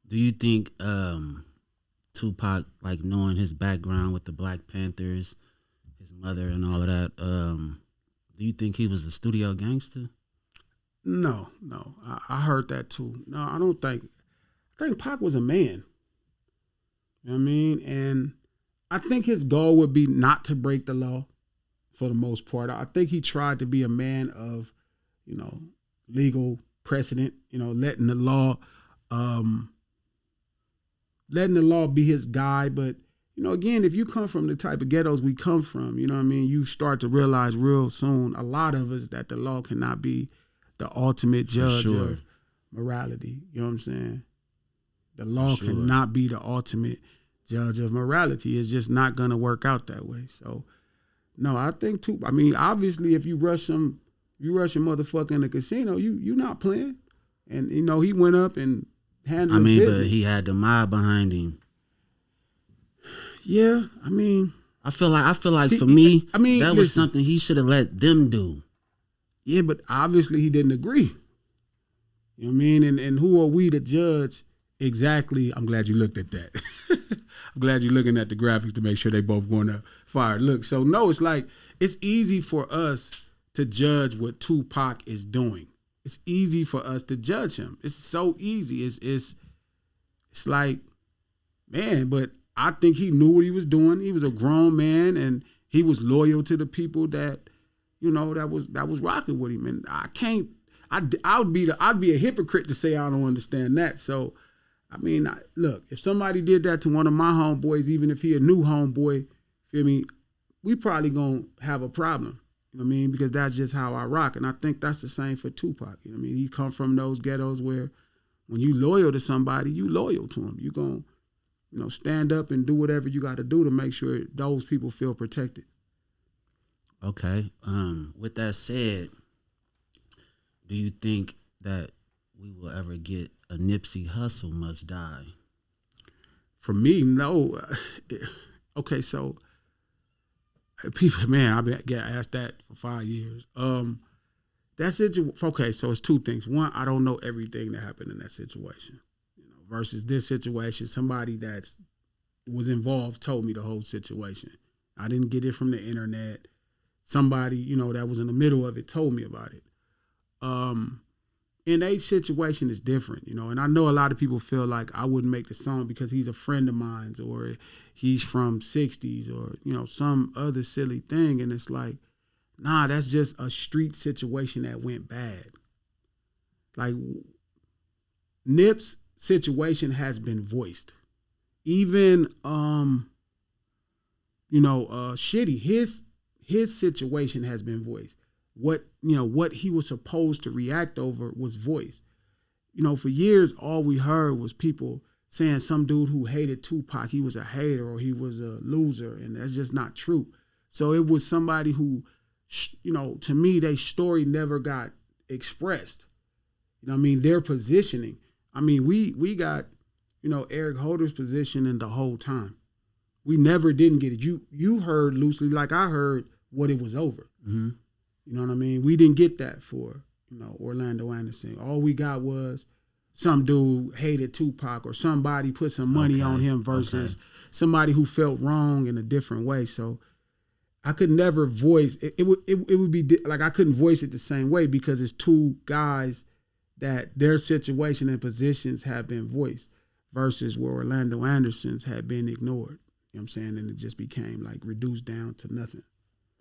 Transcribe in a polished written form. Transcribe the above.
Do you think Tupac, like knowing his background with the Black Panthers, his mother and all of that, do you think he was a studio gangster? No, no. I heard that too. No, I don't think. I think Pac was a man. You know what I mean? And I think his goal would be not to break the law for the most part. I think he tried to be a man of, you know, legal precedent, um, letting the law be his guide. But, again, if you come from the type of ghettos we come from, you know what I mean, you start to realize real soon, a lot of us, that the law cannot be the ultimate For judge sure. of morality. You know what I'm saying? The For law sure. cannot be the ultimate judge of morality. It's just not gonna work out that way. So no, I think too. I mean, obviously, if you rush a motherfucker in the casino, you not playing. And he went up and I handled his mean, but business. he had the mob behind him. Yeah, I mean, I feel like for he- me, I mean, that was listen. something he should have let them do. Yeah, but obviously he didn't agree. You know what I mean? And who are we to judge exactly? I'm glad you looked at that. I'm glad you're looking at the graphics to make sure they both going to fire. Look, so no, it's like it's easy for us to judge what Tupac is doing. It's easy for us to judge him. It's so easy. It's like, man, but I think he knew what he was doing. He was a grown man and he was loyal to the people that, that was rocking with him. And I can't I'd be a hypocrite to say I don't understand that. So I mean, look, if somebody did that to one of my homeboys, even if he a new homeboy, feel me, we probably gonna have a problem. You know what I mean? Because that's just how I rock. And I think that's the same for Tupac. You know what I mean? He come from those ghettos where when you loyal to somebody, you loyal to them. You gonna, stand up and do whatever you gotta do to make sure those people feel protected. Okay. With that said, do you think that we will ever get a Nipsey Hussle must die? For me, no. Okay, so people, man, I've been get asked that for 5 years. That's it. Okay, so it's two things. One, I don't know everything that happened in that situation, versus this situation. Somebody that was involved told me the whole situation. I didn't get it from the internet. Somebody, that was in the middle of it told me about it. And a situation is different, and I know a lot of people feel like I wouldn't make the song because he's a friend of mine or he's from 60s or, some other silly thing. And it's like, nah, that's just a street situation that went bad. Like Nip's situation has been voiced. Even, Shitty, his situation has been voiced. What he was supposed to react over was voiced. For years, all we heard was people saying some dude who hated Tupac, he was a hater or he was a loser, and that's just not true. So it was somebody who, to me, their story never got expressed. Their positioning. We got, Eric Holder's positioning the whole time. We never didn't get it. You heard loosely, like I heard, what it was over. Mm-hmm. You know what I mean? We didn't get that for, Orlando Anderson. All we got was some dude hated Tupac or somebody put some money on him versus somebody who felt wrong in a different way. So I could never voice it. It would be like I couldn't voice it the same way because it's two guys that their situation and positions have been voiced versus where Orlando Anderson's had been ignored. You know what I'm saying? And it just became like reduced down to nothing.